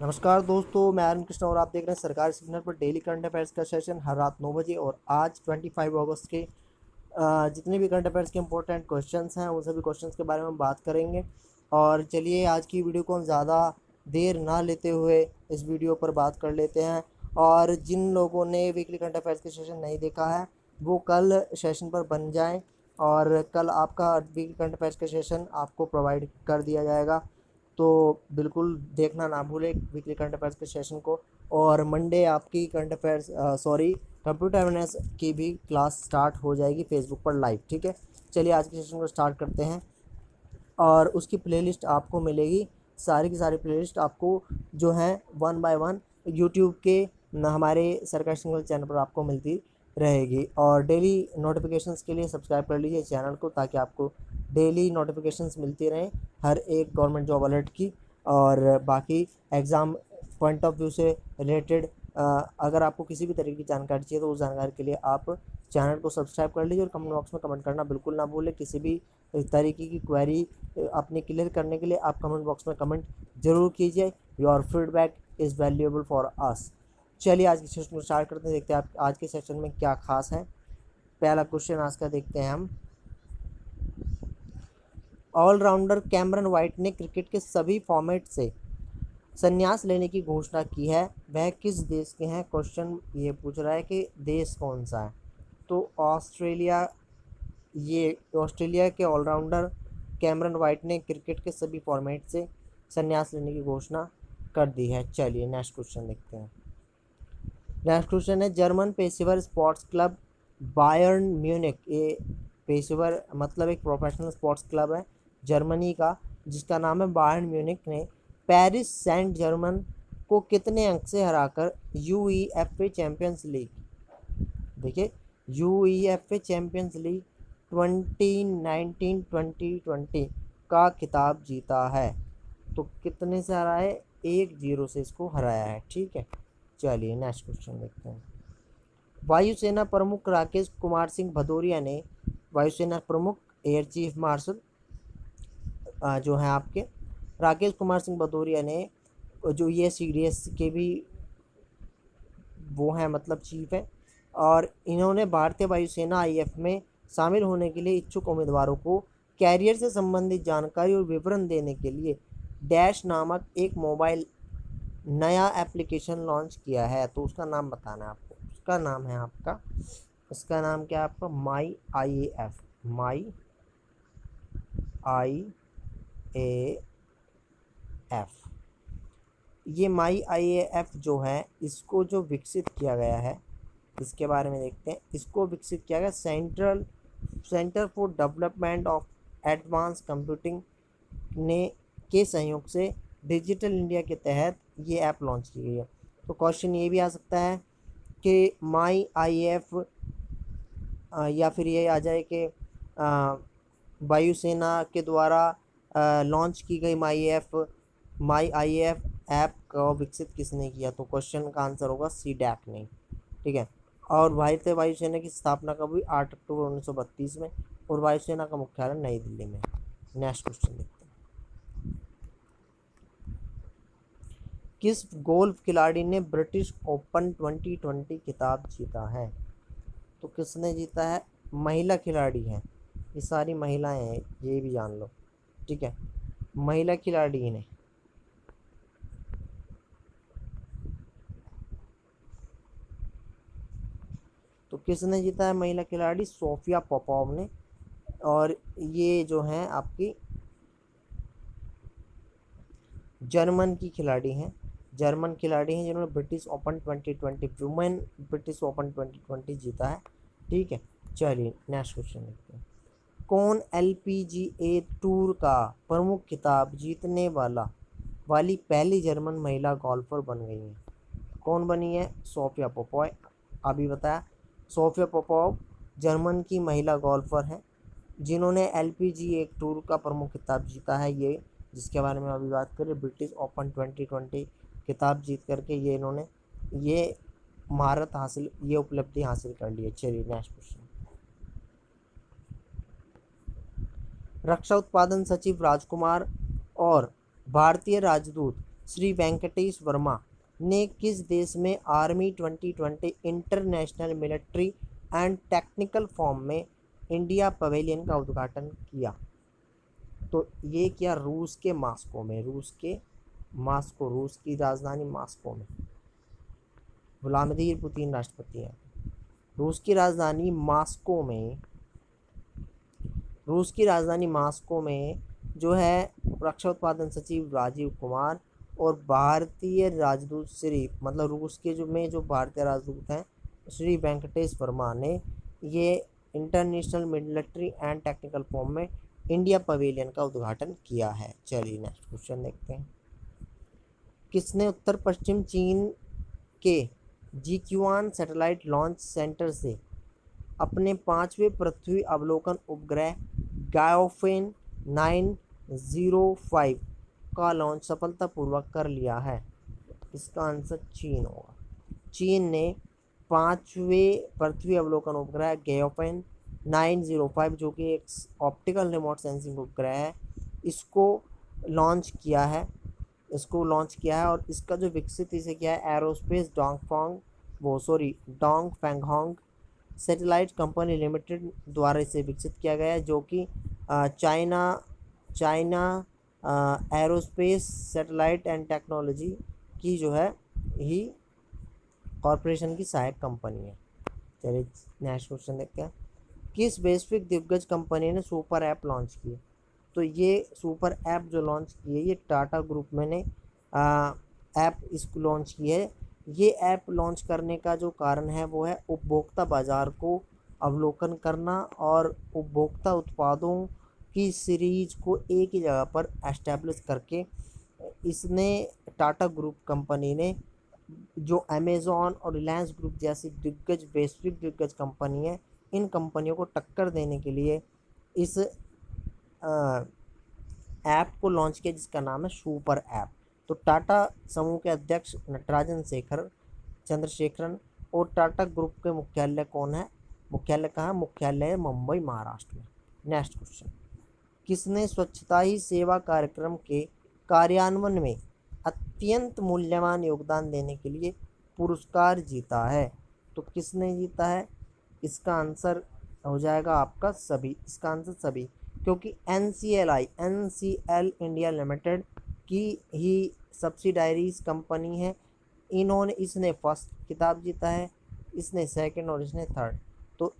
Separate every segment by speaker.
Speaker 1: नमस्कार दोस्तों, मैं आर्यन कृष्ण और आप देख रहे हैं सरकारी सिग्नल पर डेली करंट अफेयर्स का सेशन हर रात 9 बजे। और आज 25 अगस्त के जितने भी करंट अफेयर्स के इंपॉर्टेंट क्वेश्चंस हैं उन सभी क्वेश्चंस के बारे में हम बात करेंगे। और चलिए आज की वीडियो को हम ज़्यादा देर ना लेते हुए इस वीडियो पर बात कर लेते हैं। और जिन लोगों ने वीकली करंट अफेयर्स के सेशन नहीं देखा है वो कल सेशन पर बन जाएं, और कल आपका वीकली करंट अफेयर्स का सेशन आपको प्रोवाइड कर दिया जाएगा। तो बिल्कुल देखना ना भूलें वीकली करंट अफेयर्स के सेशन को। और मंडे आपकी करंट अफेयर्स कंप्यूटर अवेयरनेस की भी क्लास स्टार्ट हो जाएगी फेसबुक पर लाइव। ठीक है, चलिए आज के सेशन को स्टार्ट करते हैं। और उसकी प्लेलिस्ट आपको मिलेगी, सारी की सारी प्लेलिस्ट आपको जो है वन बाय वन यूट्यूब के हमारे सरकारी सिंगल चैनल पर आपको मिलती रहेगी। और डेली नोटिफिकेशंस के लिए सब्सक्राइब कर लीजिए चैनल को, ताकि आपको डेली नोटिफिकेशंस मिलती रहें हर एक गवर्नमेंट जॉब अलर्ट की। और बाकी एग्ज़ाम पॉइंट ऑफ व्यू से रिलेटेड अगर आपको किसी भी तरीके की जानकारी चाहिए तो उस जानकारी के लिए आप चैनल को सब्सक्राइब कर लीजिए। और कमेंट बॉक्स में कमेंट करना बिल्कुल ना भूलें। किसी भी तरीके की क्वेरी अपनी क्लियर करने के लिए आप कमेंट बॉक्स में कमेंट जरूर कीजिए। Your feedback is valuable for us. चलिए आज के सेशन को स्टार्ट करते हैं, देखते हैं आप आज के सेशन में क्या खास है। पहला क्वेश्चन आज का देखते हैं हम। ऑलराउंडर कैमरन वाइट ने क्रिकेट के सभी फॉर्मेट से संन्यास लेने की घोषणा की है, वह किस देश के हैं? क्वेश्चन ये पूछ रहा है कि देश कौन सा है। तो ऑस्ट्रेलिया, ये ऑस्ट्रेलिया के ऑलराउंडर कैमरन वाइट ने क्रिकेट के सभी फॉर्मेट से संन्यास लेने की घोषणा कर दी है। चलिए नेक्स्ट क्वेश्चन देखते हैं। नेक्स्ट क्वेश्चन है, जर्मन पेशेवर स्पोर्ट्स क्लब बायर्न म्यूनिख, ये पेशेवर मतलब एक प्रोफेशनल स्पोर्ट्स क्लब है जर्मनी का जिसका नाम है बायर्न म्यूनिख, ने पेरिस सेंट जर्मन को कितने अंक से हराकर यूईएफए चैंपियंस लीग, देखिए यूईएफए चैंपियंस लीग 2019-2020 का खिताब जीता है? तो कितने से हरा है? 1-0 से इसको हराया है। ठीक है, चलिए नेक्स्ट क्वेश्चन देखते हैं। वायुसेना प्रमुख राकेश कुमार सिंह भदौरिया ने, वायुसेना प्रमुख एयर चीफ मार्शल जो हैं आपके राकेश कुमार सिंह भदौरिया ने, जो ये सीडीएस के भी वो हैं मतलब चीफ है, और इन्होंने भारतीय वायुसेना आईएफ में शामिल होने के लिए इच्छुक उम्मीदवारों को कैरियर से संबंधित जानकारी और विवरण देने के लिए डैश नामक एक मोबाइल नया एप्लीकेशन लॉन्च किया है। तो उसका नाम बताना है आपको। उसका नाम है आपका, उसका नाम क्या है आपका? My I A F. My I A F. ये माई आई ए एफ जो है इसको जो विकसित किया गया है इसके बारे में देखते हैं। इसको विकसित किया गया centre for development of advance computing ने के सहयोग से डिजिटल इंडिया के तहत ये ऐप लॉन्च की गई है। तो क्वेश्चन ये भी आ सकता है कि माई आई एफ, या फिर ये आ जाए कि वायुसेना के द्वारा लॉन्च की गई माई आई एफ ऐप को विकसित किसने किया? तो क्वेश्चन का आंसर होगा सी डैक ने। ठीक है, और भारतीय वायुसेना की स्थापना कब हुई? 8 अक्टूबर 1932 में, और वायुसेना का मुख्यालय नई दिल्ली में। नेक्स्ट क्वेश्चन देखते हैं। किस गोल्फ खिलाड़ी ने ब्रिटिश ओपन 2020 खिताब जीता है? तो किसने जीता है? महिला खिलाड़ी है, ये सारी महिलाएं हैं, ये भी जान लो। ठीक है, महिला खिलाड़ी ने। तो किसने जीता है महिला खिलाड़ी? सोफिया पोपोव ने। और ये जो हैं आपकी जर्मन की खिलाड़ी हैं, जर्मन खिलाड़ी हैं जिन्होंने British open 2020 women British open 2020 जीता है। ठीक है, चलिए नेक्स्ट क्वेश्चन देखते हैं। कौन एलपीजीए टूर का प्रमुख खिताब जीतने वाली पहली जर्मन महिला गोल्फर बन गई है? कौन बनी है? Sophia Popov. अभी बताया, सोफिया पोपोव जर्मन की महिला गोल्फर हैं जिन्होंने एलपीजीए टूर का प्रमुख खिताब जीता है। ये जिसके बारे में अभी बात करें, ब्रिटिश ओपन 2020 खिताब जीत करके ये इन्होंने ये महारत हासिल, ये उपलब्धि हासिल कर ली है। चलिए नेक्स्ट क्वेश्चन। रक्षा उत्पादन सचिव राजकुमार और भारतीय राजदूत श्री वेंकटेश वर्मा ने किस देश में army 2020 international military and technical form में इंडिया पवेलियन का उद्घाटन किया? तो ये किया रूस के मॉस्को में, रूस की राजधानी मॉस्को में। व्लादिमीर पुतिन राष्ट्रपति हैं। रूस की राजधानी मॉस्को में जो है रक्षा उत्पादन सचिव राजीव कुमार और भारतीय राजदूत रूस के जो भारतीय राजदूत हैं श्री वेंकटेश वर्मा ने ये international military and technical form में इंडिया पवेलियन का उद्घाटन किया है। चलिए नेक्स्ट क्वेश्चन देखते हैं। किसने उत्तर पश्चिम चीन के जिक्युआन सैटेलाइट लॉन्च सेंटर से अपने 5वें पृथ्वी अवलोकन उपग्रह गाओफेन 905 का लॉन्च सफलतापूर्वक कर लिया है? इसका आंसर चीन होगा। चीन ने 5वें पृथ्वी अवलोकन उपग्रह गाओफेन 905 जो कि एक ऑप्टिकल रिमोट सेंसिंग उपग्रह है, इसको लॉन्च किया है और इसका जो विकसित इसे किया है एरोस्पेस डोंगफेंगहोंग सैटेलाइट कंपनी लिमिटेड द्वारा इसे विकसित किया गया है, जो कि China aerospace satellite and technology की जो है ही कॉरपोरेशन की सहायक कंपनी है। चलिए नेक्स्ट क्वेश्चन देखते हैं। किस वैश्विक दिग्गज कंपनी ने सुपर ऐप लॉन्च की? तो ये सुपर ऐप जो लॉन्च की है ये टाटा ग्रुप में ने ऐप इसको लॉन्च की है। ये ऐप लॉन्च करने का जो कारण है वो है उपभोक्ता बाजार को अवलोकन करना और उपभोक्ता उत्पादों की सीरीज को एक ही जगह पर एस्टैब्लिश करके इसने टाटा ग्रुप कंपनी ने जो अमेज़ॉन और रिलायंस ग्रुप जैसी वैश्विक दिग्गज कंपनी है, इन कंपनियों को टक्कर देने के लिए इस ऐप को लॉन्च किया जिसका नाम है सुपर ऐप। तो टाटा समूह के अध्यक्ष नटराजन चंद्रशेखरन और टाटा ग्रुप के मुख्यालय कहाँ है? मुख्यालय है मुंबई महाराष्ट्र में। Next question. किसने स्वच्छता ही सेवा कार्यक्रम के कार्यान्वयन में अत्यंत मूल्यवान योगदान देने के लिए पुरस्कार जीता है? तो किसने जीता है? इसका आंसर हो जाएगा आपका सभी। इसका आंसर सभी, क्योंकि NCL इंडिया लिमिटेड की ही सब्सिडायरीज कंपनी है। इसने फर्स्ट खिताब जीता है, इसने सेकंड और इसने थर्ड। तो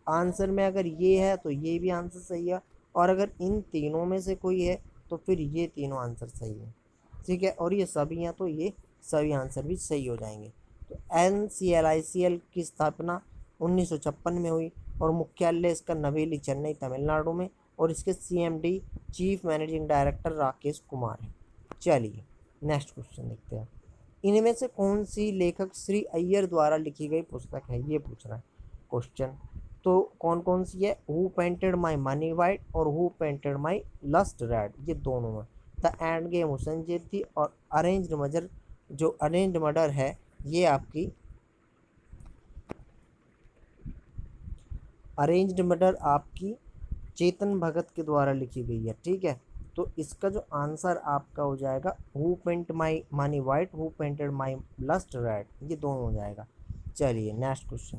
Speaker 1: आंसर में अगर ये है तो ये भी आंसर सही है, और अगर इन तीनों में से कोई है तो फिर ये तीनों आंसर सही है। ठीक है, और ये सभी हैं तो ये सभी आंसर भी सही हो जाएंगे। तो NCLICL की स्थापना 1956 में हुई और मुख्यालय इसका नवेली चेन्नई तमिलनाडु में, और इसके CMD chief managing director Rakesh Kumar है। चलिए नेक्स्ट क्वेश्चन देखते हैं। इनमें से कौन सी लेखक श्री अय्यर द्वारा लिखी गई पुस्तक है? ये पूछ रहा है क्वेश्चन। तो कौन कौन सी है? Who painted my money white और who painted my lust red, ये दोनों हैं। द एंड गेम हुसैन जेती और अरेंज्ड मर्डर है ये आपकी अरेंज्ड मर्डर आपकी चेतन भगत के द्वारा लिखी गई है। ठीक है, तो इसका जो आंसर आपका हो जाएगा who paint my money white, who painted my lust red, ये दोनों हो जाएगा। चलिए नेक्स्ट क्वेश्चन।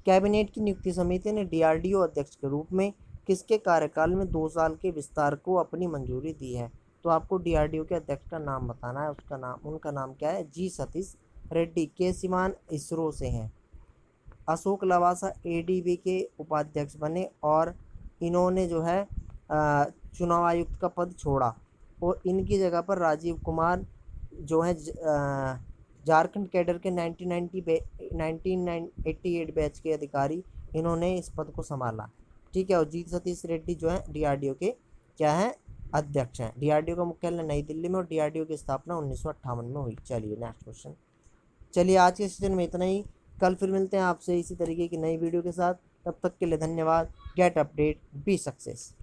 Speaker 1: कैबिनेट की नियुक्ति समिति ने DRDO अध्यक्ष के रूप में किसके कार्यकाल में 2 साल के विस्तार को अपनी मंजूरी दी है? तो आपको DRDO के अध्यक्ष का नाम बताना है। उनका नाम क्या है? G सतीश रेड्डी। के सिवान इसरो से हैं। अशोक लवासा ADB के उपाध्यक्ष बने और इन्होंने जो है चुनाव आयुक्त का पद छोड़ा, और इनकी जगह पर राजीव कुमार जो है झारखंड कैडर के 1988 बैच के अधिकारी, इन्होंने इस पद को संभाला। ठीक है, और जी सतीश रेड्डी जो है DRDO के क्या है? अध्यक्ष हैं। DRDO का मुख्यालय नई दिल्ली में और DRDO की स्थापना 1958 में हुई। चलिए नेक्स्ट क्वेश्चन। चलिए आज के सेशन में इतना ही। कल फिर मिलते हैं आपसे इसी तरीके की नई वीडियो के साथ। तब तक के लिए धन्यवाद। Gate update, B success.